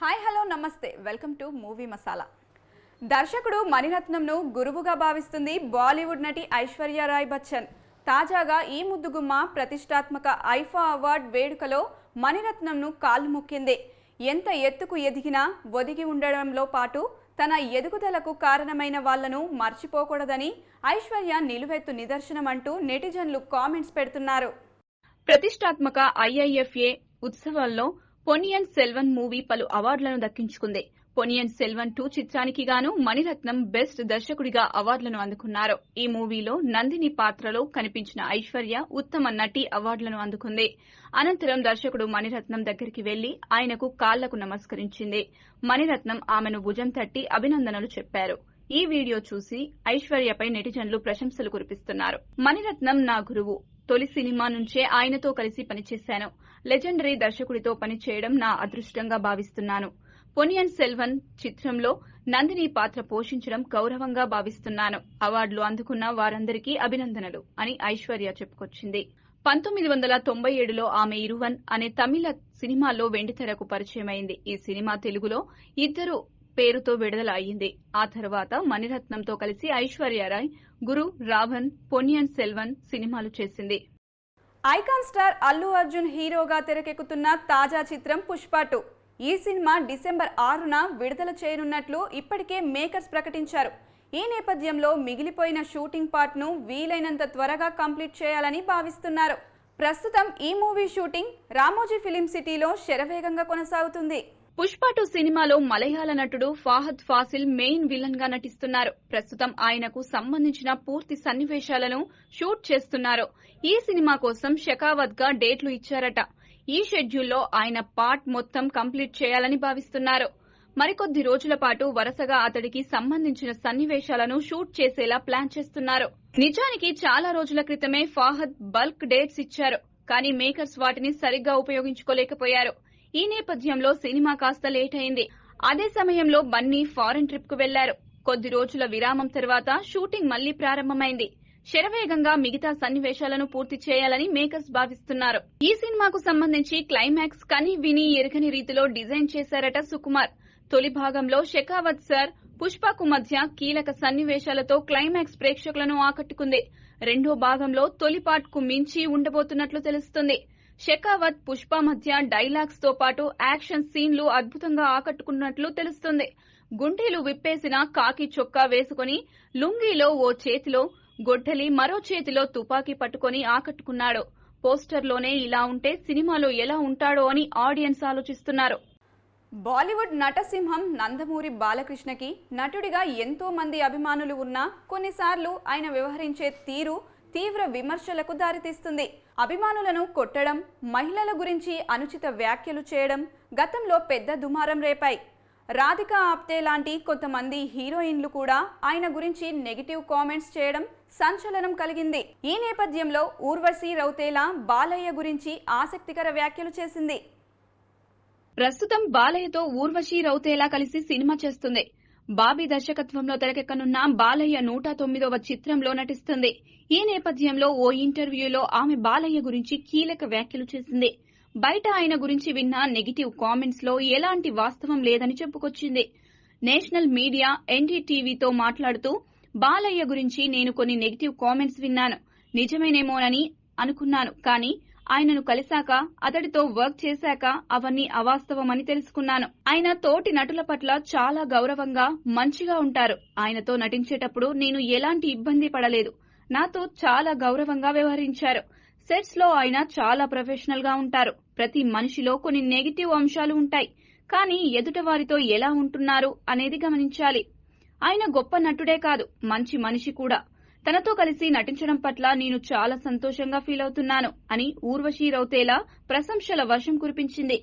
Hi hello నమస్తే welcome to movie masala. దర్శకుడు మణిరత్నంను గురువుగా భావిస్తుంది బాలీవుడ్ నటి ఐశ్వర్య రాయ్ బచ్చన్. తాజాగా ఈ ముద్దుగుమ్మ ప్రతిష్టాత్మక ఐఫా అవార్డ్ వేడుకలో మణిరత్నంను కాళ్ళు మొక్కింది. ఎంత ఎత్తుకు ఎదిగినా ఒదిగి ఉండడంలో పాటు తన ఎదుగుదలకు కారణమైన వాళ్లను మర్చిపోకూడదని ఐశ్వర్య నిలువెత్తు నిదర్శనం అంటూ నెటిజన్లు కామెంట్స్ పెడుతున్నారు. ప్రతిష్టాత్మక ఐఐఎఫ్ఏ ఉత్సవాల్లో పొన్నియిన్ సెల్వన్ మూవీ పలు అవార్డులను దక్కించుకుంది. పొన్నియిన్ సెల్వన్ 2 చిత్రానికి గాను మణిరత్నం బెస్ట్ దర్శకుడిగా అవార్డులను అందుకున్నారు. ఈ మూవీలో నందిని పాత్రలో కనిపించిన ఐశ్వర్య ఉత్తమ నటి అవార్డులను అందుకుంది. అనంతరం దర్శకుడు మణిరత్నం దగ్గరికి వెళ్లి ఆయనకు కాళ్లకు నమస్కరించింది. మణిరత్నం ఆమెను భుజం తట్టి అభినందనలు చెప్పారు. ఈ వీడియో చూసి ఐశ్వర్యపై నెటిజన్లు ప్రశంసలు కురిపిస్తున్నారు. మణిరత్నం నా గురువు. తొలి సినిమా నుంచే ఆయనతో కలిసి పనిచేశాను. లెజెండరీ దర్శకుడితో పనిచేయడం నా అదృష్టంగా భావిస్తున్నాను. పొన్నియిన్ సెల్వన్ చిత్రంలో నందిని పాత్ర పోషించడం గౌరవంగా భావిస్తున్నాను. అవార్డులు అందుకున్న వారందరికీ అభినందనలు అని ఐశ్వర్య చెప్పుకొచ్చింది. 1997లో ఆమె ఇరువన్ అనే తమిళ సినిమాలో వెండితెరకు పరిచయమైంది. ఈ సినిమా తెలుగులో ఇద్దరు పేరుతో విడుదల అయ్యింది. ఆ తర్వాత మణిరత్నంతో కలిసి ఐశ్వర్య రాయ్ గురు, రావణ్, పొన్నియిన్ సెల్వన్ సినిమాలు చేసింది. ఐకాన్ స్టార్ అల్లు అర్జున్ హీరోగా తెరకెక్కుతున్న తాజా చిత్రం పుష్ప 2. ఈ సినిమా డిసెంబర్ 6న విడుదల చేయనున్నట్లు ఇప్పటికే మేకర్స్ ప్రకటించారు. ఈ నేపథ్యంలో మిగిలిపోయిన షూటింగ్ పార్ట్ ను వీలైనంత త్వరగా కంప్లీట్ చేయాలని భావిస్తున్నారు. ప్రస్తుతం ఈ మూవీ షూటింగ్ రామోజీ ఫిలిం సిటీలో శరవేగంగా కొనసాగుతుంది. పుష్ప 2 సినిమాలో మలయాళ నటుడు ఫహద్ ఫాసిల్ మెయిన్ విలన్ గా నటిస్తున్నారు. ప్రస్తుతం ఆయనకు సంబంధించిన పూర్తి సన్నివేశాలను షూట్ చేస్తున్నారు. ఈ సినిమా కోసం షెకావత్ గా డేట్లు ఇచ్చారట. ఈ షెడ్యూల్లో ఆయన పార్ట్ మొత్తం కంప్లీట్ చేయాలని భావిస్తున్నారు. మరికొద్ది రోజుల పాటు వరుసగా అతడికి సంబంధించిన సన్నివేశాలను షూట్ చేసేలా ప్లాన్ చేస్తున్నారు. నిజానికి చాలా రోజుల క్రితమే ఫహద్ బల్క్ డేట్స్ ఇచ్చారు. కానీ మేకర్స్ వాటిని సరిగ్గా ఉపయోగించుకోలేకపోయారు. ఈ నేపథ్యంలో సినిమా కాస్త లేట్ అయింది. అదే సమయంలో బన్నీ ఫారెన్ ట్రిప్ కు వెళ్లారు. కొద్ది రోజుల విరామం తర్వాత షూటింగ్ మళ్లీ ప్రారంభమైంది. శరవేగంగా మిగతా సన్నివేశాలను పూర్తి చేయాలని మేకర్స్ భావిస్తున్నారు. ఈ సినిమాకు సంబంధించి క్లైమాక్స్ కని విని ఎరుగని రీతిలో డిజైన్ చేశారట సుకుమార్. తొలి భాగంలో షెకావత్ సార్, పుష్పకు మధ్య కీలక సన్నివేశాలతో క్లైమాక్స్ ప్రేక్షకులను ఆకట్టుకుంది. రెండో భాగంలో తొలి పార్ట్ కు మించి ఉండబోతున్నట్లు తెలుస్తుంది. షెకావత్, పుష్ప మధ్య డైలాగ్స్ తో పాటు యాక్షన్ సీన్లు అద్భుతంగా ఆకట్టుకున్నట్లు తెలుస్తుంది. గుండీలు విప్పేసిన కాకి చొక్కా వేసుకుని లుంగీలో ఓ చేతిలో గొడ్డలి, మరో చేతిలో తుపాకీ పట్టుకుని ఆకట్టుకున్నాడు. పోస్టర్లోనే ఇలా ఉంటే సినిమాలో ఎలా ఉంటాడో అని ఆడియన్స్ ఆలోచిస్తున్నారు. బాలీవుడ్ నటసింహం నందమూరి బాలకృష్ణకి నటుడిగా ఎంతో మంది అభిమానులు ఉన్నా కొన్నిసార్లు ఆయన వ్యవహరించే తీరు తీవ్ర విమర్శలకు దారితీస్తుంది. అభిమానులను కొట్టడం, మహిళల గురించి అనుచిత వ్యాఖ్యలు చేయడం గతంలో పెద్ద దుమారం రేపాయి. రాధికా ఆప్తే లాంటి కొంతమంది హీరోయిన్లు కూడా ఆయన గురించి నెగిటివ్ కామెంట్స్ చేయడం సంచలనం కలిగింది. ఈ నేపథ్యంలో ఊర్వశి రౌతేలా బాలయ్య గురించి ఆసక్తికర వ్యాఖ్యలు చేసింది. ప్రస్తుతం బాలయ్యతో ఊర్వశి రౌతేలా కలిసి సినిమా చేస్తుంది. బాబీ దర్శకత్వంలో తెరకెక్కనున్న బాలయ్య 109వ చిత్రంలో నటిస్తుంది. ఈ నేపథ్యంలో ఓ ఇంటర్వ్యూలో ఆమె బాలయ్య గురించి కీలక వ్యాఖ్యలు చేసింది. బయట ఆయన గురించి విన్న నెగిటివ్ కామెంట్స్ లో ఎలాంటి వాస్తవం లేదని చెప్పుకొచ్చింది. నేషనల్ మీడియా ఎన్డీటీవీతో మాట్లాడుతూ బాలయ్య గురించి నేను కొన్ని నెగిటివ్ కామెంట్స్ విన్నాను. నిజమేనేమోనని అనుకున్నాను. కానీ ఆయనను కలిశాక, అతడితో వర్క్ చేశాక అవన్నీ అవాస్తవమని తెలుసుకున్నాను. ఆయన తోటి నటుల పట్ల చాలా గౌరవంగా, మంచిగా ఉంటారు. ఆయనతో నటించేటప్పుడు నేను ఎలాంటి ఇబ్బంది పడలేదు. నాతో చాలా గౌరవంగా వ్యవహరించారు. సెట్స్ లో ఆయన చాలా ప్రొఫెషనల్ గా ఉంటారు. ప్రతి మనిషిలో కొన్ని నెగిటివ్ అంశాలు ఉంటాయి. కానీ ఎదుటవారితో ఎలా ఉంటున్నారు అనేది గమనించాలి. ఆయన గొప్ప నటుడే కాదు, మంచి మనిషి కూడా. తనతో కలిసి నటించడం పట్ల నేను చాలా సంతోషంగా ఫీల్ అవుతున్నాను అని ఊర్వశి రౌతేలా ప్రశంసల వర్షం కురిపించింది.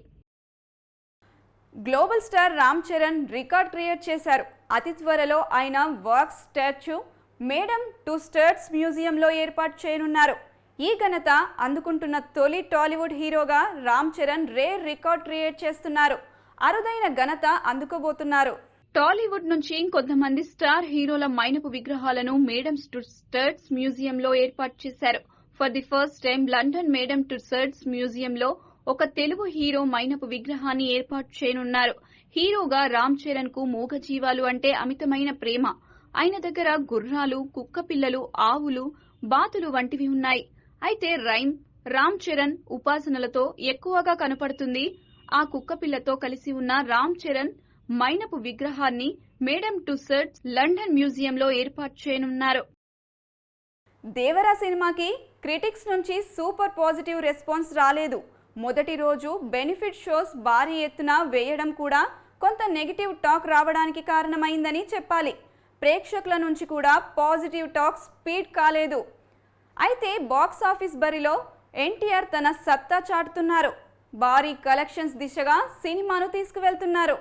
Global star Ram Charan record create చేశారు. అతి త్వరలో ఆయన వర్క్ స్టాచ్యూ మేడమ్ టుస్సాడ్స్ మ్యూజియంలో ఏర్పాటు చేయనున్నారు. ఈ ఘనత అందుకుంటున్న తొలి టాలీవుడ్ హీరోగా Ram Charan rare record create చేస్తున్నారు. అరుదైన ఘనత అందుకోబోతున్నారు. టాలీవుడ్ నుంచి కొంతమంది స్టార్ హీరోల మైనపు విగ్రహాలను మేడమ్ టుస్సాడ్స్ మ్యూజియంలో ఏర్పాటు చేశారు. For the first time London madam Tussauds మ్యూజియంలో ఒక తెలుగు హీరో మైనపు విగ్రహాన్ని ఏర్పాటు చేయనున్నారు. హీరోగా రామ్ చరణ్ కు మూగజీవాలు అంటే అమితమైన ప్రేమ. ఆయన దగ్గర గుర్రాలు, కుక్క పిల్లలు, ఆవులు, బాతులు వంటివి ఉన్నాయి. అయితే రామ్ చరణ్ ఉపాసనలతో ఎక్కువగా కనపడుతుంది. ఆ కుక్క పిల్లతో కలిసి ఉన్న రామ్ చరణ్ మైనపు విగ్రహాన్ని మేడమ్ టుస్సాడ్స్ లండన్ మ్యూజియంలో ఏర్పాటు చేయనున్నారు. దేవరా సినిమాకి క్రిటిక్స్ నుంచి సూపర్ పాజిటివ్ రెస్పాన్స్ రాలేదు. మొదటి రోజు బెనిఫిట్ షోస్ భారీ ఎత్తున వేయడం కూడా కొంత నెగిటివ్ టాక్ రావడానికి కారణమైందని చెప్పాలి. ప్రేక్షకుల నుంచి కూడా పాజిటివ్ టాక్ స్పీడ్ కాలేదు. అయితే బాక్స్ ఆఫీస్ బరిలో ఎన్టీఆర్ తన సత్తా చాటుతున్నారు. భారీ కలెక్షన్స్ దిశగా సినిమాను తీసుకువెళ్తున్నారు.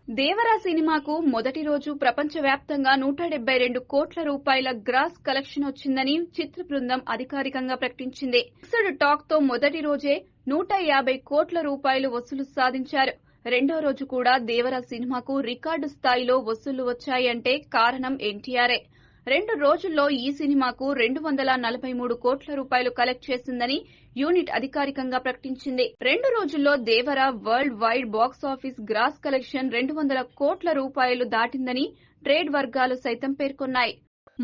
దేవరా సినిమాకు మొదటి రోజు ప్రపంచవ్యాప్తంగా 172 కోట్ల రూపాయల గ్రాస్ కలెక్షన్ వచ్చిందని చిత్ర బృందం అధికారికంగా ప్రకటించింది. ఫిక్స్డ్ టాక్ తో మొదటి రోజే 150 కోట్ల రూపాయలు వసూలు సాధించారు. రెండో రోజు కూడా దేవరా సినిమాకు రికార్డు స్థాయిలో వసూళ్లు వచ్చాయంటే కారణం ఎన్టీఆర్ఏ. 2 రోజుల్లో ఈ సినిమాకు 243 కోట్ల రూపాయలు కలెక్ట్ చేసిందని యూనిట్ అధికారికంగా ప్రకటించింది. 2 రోజుల్లో Devara worldwide box office gross collection 200 కోట్ల రూపాయలు దాటిందని ట్రేడ్ వర్గాలు సైతం పేర్కొన్నాయి.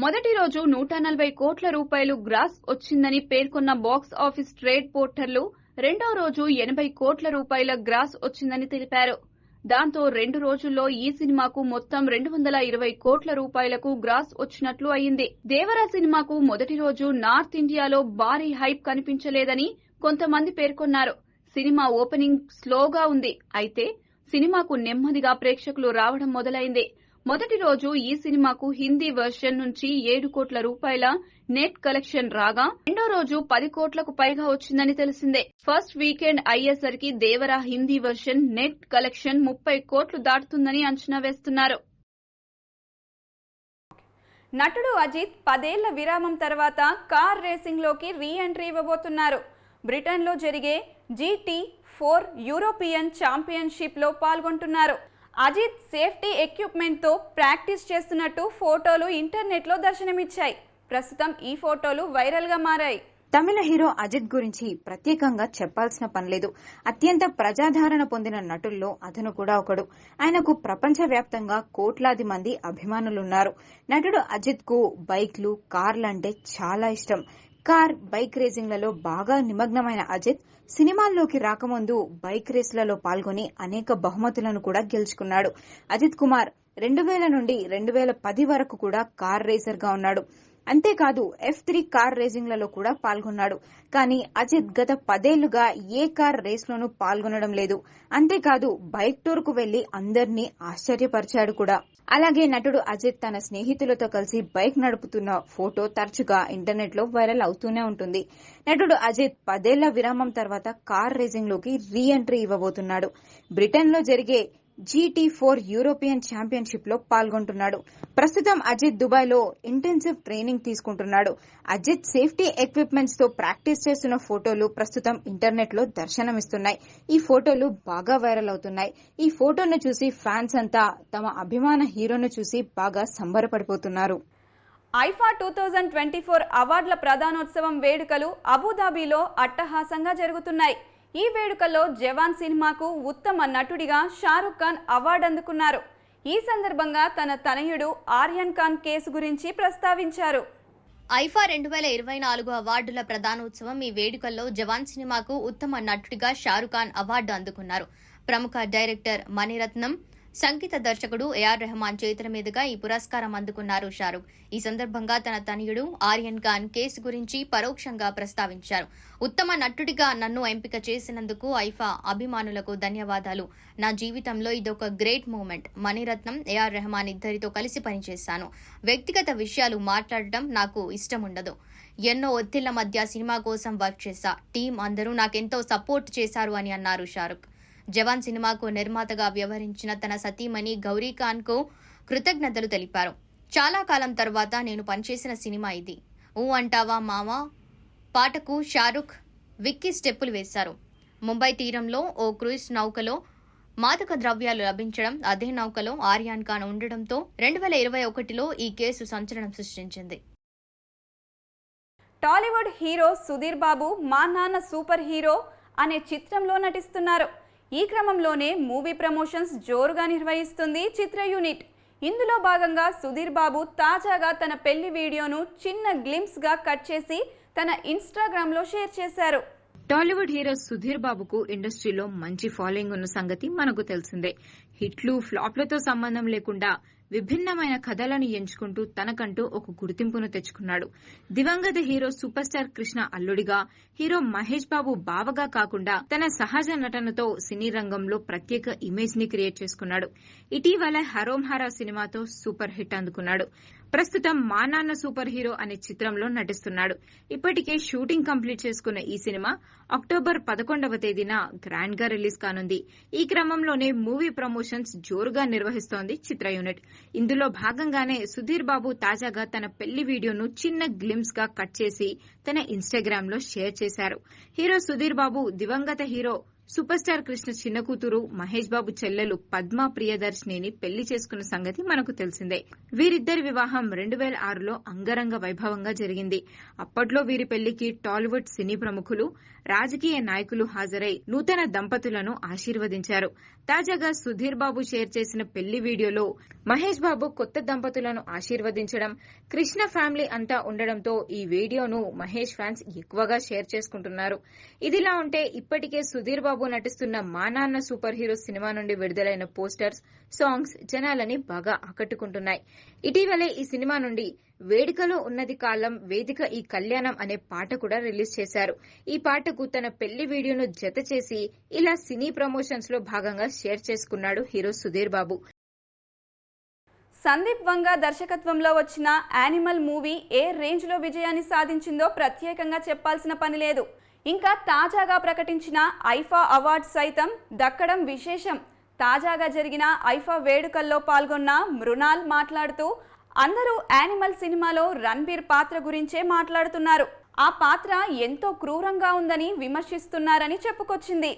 మొదటి రోజు 140 కోట్ల రూపాయలు గ్రాస్ వచ్చిందని పేర్కొన్న బాక్స్ ఆఫీస్ ట్రేడ్ పోర్టర్లు రెండో రోజు 80 కోట్ల రూపాయల గ్రాస్ వచ్చిందని తెలిపారు. దాంతో 2 రోజుల్లో ఈ సినిమాకు మొత్తం 220 కోట్ల రూపాయలకు గ్రాస్ వచ్చినట్లు అయింది. దేవరా సినిమాకు మొదటి రోజు నార్త్ ఇండియాలో భారీ హైప్ కనిపించలేదని కొంతమంది పేర్కొన్నారు. సినిమా ఓపెనింగ్ స్లోగా ఉంది. అయితే సినిమాకు నెమ్మదిగా ప్రేక్షకులు రావడం మొదలైంది. మొదటి రోజు ఈ సినిమాకు హిందీ వెర్షన్ నుంచి 7 కోట్ల రూపాయల నెట్ కలెక్షన్ రాగా రెండో రోజు 10 కోట్లకు పైగా వచ్చిందని తెలిసిందే. ఫస్ట్ వీకెండ్ అయ్యేసరికి Devara Hindi version net collection 30 కోట్లు దాటుతుందని అంచనా వేస్తున్నారు. నటుడు అజిత్ 10 ఏళ్ల విరామం తర్వాత కార్ రేసింగ్ లోకి రీ ఎంట్రీ ఇవ్వబోతున్నారు. బ్రిటన్లో జరిగే GT4 యూరోపియన్ ఛాంపియన్షిప్ లో పాల్గొంటున్నారు. అజిత్ సేఫ్టీ ఎక్విప్మెంట్ తో ప్రాక్టీస్ చేస్తున్నట్టు ఫోటోలు ఇంటర్నెట్ లో దర్శనమిచ్చాయి. ప్రస్తుతం ఈ ఫోటోలు వైరల్ గా మారాయి. తమిళ హీరో అజిత్ గురించి ప్రత్యేకంగా చెప్పాల్సిన పనిలేదు. అత్యంత ప్రజాదరణ పొందిన నటుల్లో అతను కూడా ఒకడు. ఆయనకు ప్రపంచవ్యాప్తంగా కోట్లాది మంది అభిమానులున్నారు. నటుడు అజిత్ కు బైక్లు, కార్లంటే చాలా ఇష్టం. కార్, బైక్ రేసింగ్లలో బాగా నిమగ్నమైన అజిత్ సినిమాల్లోకి రాకముందు బైక్ రేసులలో పాల్గొని అనేక బహుమతులను కూడా గెలుచుకున్నాడు. అజిత్ కుమార్ 2000 నుండి 2010 వరకు కూడా కార్ రేసర్ గా ఉన్నాడు. అంతేకాదు F3 కార్ రేసింగ్లలో కూడా పాల్గొన్నాడు. కానీ అజిత్ గత 10 ఏళ్లుగా ఏ కార్ రేస్లోనూ పాల్గొనడం లేదు. అంతేకాదు బైక్ టూర్ కు వెళ్లి అందరినీ ఆశ్చర్యపరిచాడు కూడా. అలాగే నటుడు అజిత్ తన స్నేహితులతో కలిసి బైక్ నడుపుతున్న ఫోటో తరచుగా ఇంటర్నెట్ లో వైరల్ అవుతూనే ఉంటుంది. నటుడు అజిత్ 10 ఏళ్ల విరామం తర్వాత కార్ రేసింగ్ లోకి రీ ఎంట్రీ ఇవ్వబోతున్నాడు. బ్రిటన్ లో జరిగే GT4 యూరోపియన్ ఛాంపియన్షిప్ లో పాల్గొంటున్నాడు. ప్రస్తుతం అజిత్ దుబాయ్ లో ఇంటెన్సివ్ ట్రైనింగ్ తీసుకుంటున్నాడు. అజిత్ సేఫ్టీ ఎక్విప్మెంట్స్ తో ప్రాక్టీస్ చేస్తున్న ఫోటోలు ప్రస్తుతం ఇంటర్నెట్ లో దర్శనమిస్తున్నాయి. ఈ ఫోటోలు బాగా వైరల్ అవుతున్నాయి. ఈ ఫోటోను చూసి ఫ్యాన్స్ అంతా తమ అభిమాన హీరోను చూసి బాగా సంబరపడిపోతున్నారు. ఐఫా 2024 అవార్డుల ప్రధానోత్సవం వేడుకలు అబుదాబిలో అట్టహాసంగా జరుగుతున్నాయి. ఈ వేడుకల్లో జవాన్ సినిమాకు ఉత్తమ నటుడిగా షారుఖ్ ఖాన్ అవార్డు అందుకున్నారు. ఈ సందర్భంగా తన తనయుడు ఆర్యన్ ఖాన్ కేసు గురించి ప్రస్తావించారు. ఐఫా 2024 అవార్డుల ప్రధానోత్సవం ఈ వేడుకల్లో జవాన్ సినిమాకు ఉత్తమ నటుడిగా షారుఖ్ ఖాన్ అవార్డు అందుకున్నారు. ప్రముఖ డైరెక్టర్ మణిరత్నం, సంగీత దర్శకుడు ఏఆర్ రెహమాన్ చేతుల మీదుగా ఈ పురస్కారం అందుకున్నారు షారుఖ్. ఈ సందర్భంగా తన తనయుడు ఆర్యన్ ఖాన్ కేసు గురించి పరోక్షంగా ప్రస్తావించారు. ఉత్తమ నటుడిగా నన్ను ఎంపిక చేసినందుకు ఐఫా అభిమానులకు ధన్యవాదాలు. నా జీవితంలో ఇదొక గ్రేట్ మూమెంట్. మణిరత్నం, ఏఆర్ రెహమాన్ ఇద్దరితో కలిసి పనిచేశాను. వ్యక్తిగత విషయాలు మాట్లాడటం నాకు ఇష్టం ఉండదు. ఎన్నో ఒత్తిళ్ల మధ్య సినిమా కోసం వర్క్ చేశా. టీం అందరూ నాకెంతో సపోర్ట్ చేశారు అని అన్నారు షారుఖ్. జవాన్ సినిమాకు నిర్మాతగా వ్యవహరించిన తన సతీమణి గౌరీ ఖాన్ కు కృతజ్ఞతలు తెలిపారు. చాలా కాలం తర్వాత నేను పనిచేసిన సినిమా ఇది. ఊ అంటావా మావా పాటకు షారుఖ్, విక్కీ స్టెప్పులు వేశారు. ముంబై తీరంలో ఓ క్రూయిజ్ నౌకలో మాదక ద్రవ్యాలు లభించడం, అదే నౌకలో ఆర్యన్ ఖాన్ ఉండడంతో 2021లో ఈ కేసు సంచలనం సృష్టించింది. టాలీవుడ్ హీరో సుధీర్ బాబు మా నాన్న సూపర్ హీరో అనే చిత్రంలో నటిస్తున్నారు. ఈ క్రమంలోనే మూవీ ప్రమోషన్స్ జోరుగా నిర్వహిస్తుంది చిత్ర యూనిట్. ఇందులో భాగంగా సుధీర్ బాబు తాజాగా తన పెళ్లి వీడియోను చిన్న గ్లింప్స్ గా కట్ చేసి తన ఇన్స్టాగ్రామ్ లో షేర్ చేశారు. టాలీవుడ్ హీరో సుధీర్ బాబుకు ఇండస్ట్రీలో మంచి ఫాలోయింగ్ ఉన్న సంగతి మనకు తెలిసిందే. హిట్లు ఫ్లాప్లతో సంబంధం లేకుండా విభిన్నమైన కథలను ఎంచుకుంటూ తనకంటూ ఒక గుర్తింపును తెచ్చుకున్నాడు. దివంగత హీరో సూపర్ స్టార్ కృష్ణ అల్లుడిగా, హీరో మహేష్ బాబు బావగా కాకుండా తన సహజ నటనతో సినీ రంగంలో ప్రత్యేక ఇమేజ్ ని క్రియేట్ చేసుకున్నాడు. ఇటీవల హరోం హరా సినిమాతో సూపర్ హిట్ అందుకున్నాడు. ప్రస్తుతం మా నాన్న సూపర్ హీరో అనే చిత్రంలో నటిస్తున్నాడు. ఇప్పటికే షూటింగ్ కంప్లీట్ చేసుకున్న ఈ సినిమా అక్టోబర్ 11వ తేదీన గ్రాండ్ గా రిలీజ్ కానుంది. ఈ క్రమంలోనే మూవీ ప్రమోషన్స్ జోరుగా నిర్వహిస్తోంది చిత్ర యూనిట్. ఇందులో భాగంగానే సుధీర్ బాబు తాజాగా తన పెళ్లి వీడియోను చిన్న గ్లింప్స్ గా కట్ చేసి తన ఇన్స్టాగ్రామ్ లో షేర్ చేశారు. హీరో సుధీర్ బాబు దివంగత హీరో సూపర్ స్టార్ కృష్ణ చిన్న కూతురు మహేష్ బాబు చెల్లెలు పద్మా ప్రియదర్శినిని పెళ్లి చేసుకున్న సంగతి మనకు తెలిసిందే. వీరిద్దరి వివాహం 2006లో అంగరంగ వైభవంగా జరిగింది. అప్పట్లో వీరి పెళ్లికి టాలీవుడ్ సినీ ప్రముఖులు, రాజకీయ నాయకులు హాజరై నూతన దంపతులను ఆశీర్వదించారు. తాజాగా సుధీర్ బాబు షేర్ చేసిన పెళ్లి వీడియోలో మహేష్ బాబు కొత్త దంపతులను ఆశీర్వదించడం, కృష్ణ ఫ్యామిలీ అంతా ఉండడంతో ఈ వీడియోను మహేష్ ఫ్యాన్స్ ఎక్కువగా షేర్ చేసుకుంటున్నారు. ఇదిలా ఉంటే ఇప్పటికే సుధీర్ బాబు నటిస్తున్న మా నాన్న సూపర్ హీరో సినిమా నుండి విడుదలైన పోస్టర్స్, సాంగ్స్ జనాలని బాగా ఆకట్టుకుంటున్నాయి. ఇటీవలే ఈ సినిమా నుండి వేడుకలో ఉన్నది కాలం వేదిక ఈ కళ్యాణం అనే పాట కూడా రిలీజ్ చేశారు. ఈ పాటకు తన పెళ్లి వీడియోను జత చేసి ఇలా సినీ ప్రమోషన్స్ లో భాగంగా షేర్ చేసుకున్నాడు హీరో సుధీర్ బాబు. సందీప్ వంగ దర్శకత్వంలో వచ్చిన యానిమల్ మూవీ ఏ రేంజ్ లో విజయాన్ని సాధించిందో ప్రత్యేకంగా చెప్పాల్సిన పని లేదు. ఇంకా తాజాగా ప్రకటించిన ఐఫా అవార్డ్స్ సైతం దక్కడం విశేషం. తాజాగా జరిగిన ఐఫా వేడుకల్లో పాల్గొన్న మృణాల్ మాట్లాడుతూ అందరూ యానిమల్ సినిమాలో రణ్బీర్ పాత్ర గురించే మాట్లాడుతున్నారు. ఆ పాత్ర ఎంతో క్రూరంగా ఉందని విమర్శిస్తున్నారని చెప్పుకొచ్చింది.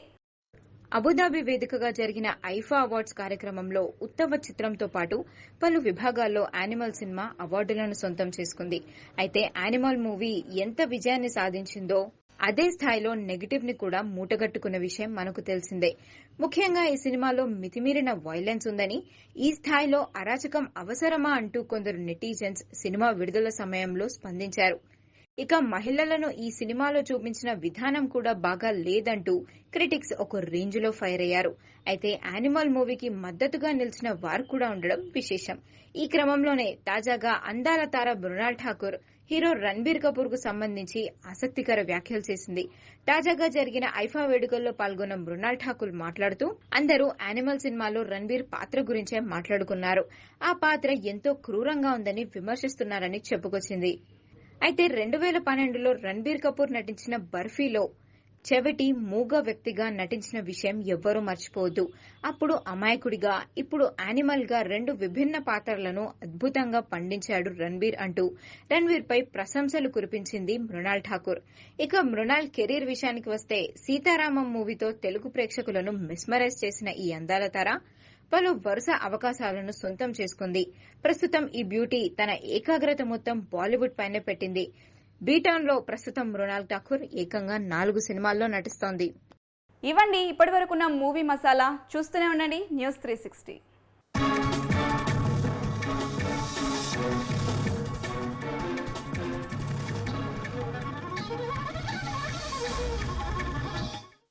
అబుదాబి వేదికగా జరిగిన ఐఫా అవార్డ్స్ కార్యక్రమంలో ఉత్తమ చిత్రంతో పాటు పలు విభాగాల్లో యానిమల్ సినిమా అవార్డులను సొంతం చేసుకుంది. అయితే యానిమల్ మూవీ ఎంత విజయాన్ని సాధించిందో అదే స్థాయిలో నెగటివ్ ని కూడా మూటగట్టుకున్న విషయం మనకు తెలిసిందే. ముఖ్యంగా ఈ సినిమాలో మితిమీరిన వైలెన్స్ ఉందని, ఈ స్థాయిలో అరాచకం అవసరమా అంటూ కొందరు నెటిజన్స్ సినిమా విడుదల సమయంలో స్పందించారు. ఇక మహిళలను ఈ సినిమాలో చూపించిన విధానం కూడా బాగా లేదంటూ క్రిటిక్స్ ఒక రేంజ్ లో ఫైర్ అయ్యారు. అయితే యానిమల్ మూవీకి మద్దతుగా నిలిచిన వారు కూడా ఉండడం విశేషం. ఈ క్రమంలోనే తాజాగా అందాల తార మృణాల్ ఠాకూర్ హీరో రణ్బీర్ కపూర్ కు సంబంధించి ఆసక్తికర వ్యాఖ్యలు చేసింది. తాజాగా జరిగిన ఐఫా వేడుకల్లో పాల్గొన్న మృణాల్ ఠాకూర్ మాట్లాడుతూ అందరూ యానిమల్ సినిమాలో రణ్బీర్ పాత్ర గురించే మాట్లాడుకున్నారు. ఆ పాత్ర ఎంతో క్రూరంగా ఉందని విమర్శిస్తున్నారని చెప్పుకొచ్చింది. అయితే 2012లో రణ్బీర్ కపూర్ నటించిన బర్ఫీలో చెవిటి మూగ వ్యక్తిగా నటించిన విషయం ఎవ్వరూ మర్చిపోవద్దు. అప్పుడు అమాయకుడిగా, ఇప్పుడు యానిమల్ గా 2 విభిన్న పాత్రలను అద్భుతంగా పండించాడు రణ్బీర్ అంటూ రణ్బీర్ పై ప్రశంసలు కురిపించింది మృణాల్ ఠాకూర్. ఇక మృణాల్ కెరీర్ విషయానికి వస్తే సీతారామం మూవీతో తెలుగు ప్రేక్షకులను మెస్మరైజ్ చేసిన ఈ అందాల తార పలు వరుస అవకాశాలను సొంతం చేసుకుంది. ప్రస్తుతం ఈ బ్యూటీ తన ఏకాగ్రత మొత్తం బాలీవుడ్ పైనే పెట్టింది. బీటాన్ లో ప్రస్తుతం మృణాల్ ఠాకూర్ ఏకంగా 4 సినిమాల్లో నటిస్తోంది. ఇవండి ఇప్పటివరకున్న మూవీ మసాలా. చూస్తూనే ఉండండి న్యూస్ 360.